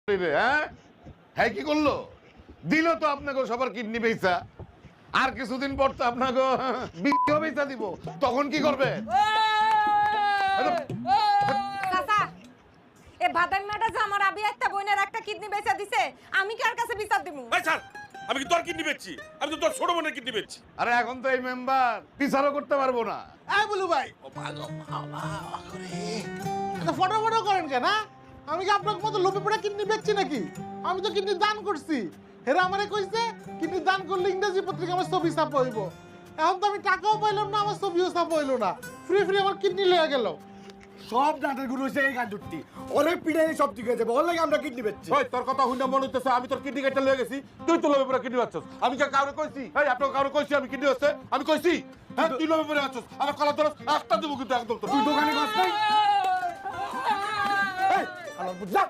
হ্যাঁ হ্যাঁ কি করলো? দিল তো আপনাকে সবার কিডনি বেচা, আর কিছুদিন পর তো আপনাকে বিক্রিও বেচা দিব, তখন কি করবে? চাচা, এ ভাদাইমাটা যে আমার আবি একটা বোনের একটা কিডনি বেচা দিছে, আমি কার কাছে বিচার দিমু? ভাই স্যার, আমি কি তোর কিডনি বেচছি? আমি তো তোর ছোট বোনের কিডনি বেচছি। আরে এখন তো এই মেম্বার বিচারও করতে পারবো না। বলু ভাই ফটো ফটো করেন কেন? আমি কি আপনার মতো লোভে পড়ে কিডনি বেচছি নাকি? আমি তো কিডনি দান করছি। হেরা আমারে কইছে কিডনি দান করলে ইংরেজি পত্রিকা আমার ছবি ছাপা হইব। এখন তো আমি টাকাও পাইলাম না, আমার ছবিও ছাপা হইলো না, ফ্রি ফ্রি আমার কিডনি লয়ে গেল। সব নাটের গুরু হচ্ছে এই কান্দুরটি, অনেক পিড়াই সব ঠিক হয়েছে, ওর লাগে আমরা কিডনি বেচছি। ওই তোর কথা শুনে মনে হইতেছে আমি তোর কিডনি কেটে লয়ে গেছি, তুই তো লোভে পড়ে কিডনি বাচ্চাস। আমি কি কাউরে কইছি? এই আপনাকে কাউরে কইছি আমি কিডনি হচ্ছে? আমি কইছি? হ্যাঁ তুই লোভে পড়ে আছিস, আমার কলা ধরস একটা দেবো কিন্তু একদম। তুই দোকানে বাস নাই। এই, আমার বুঝলা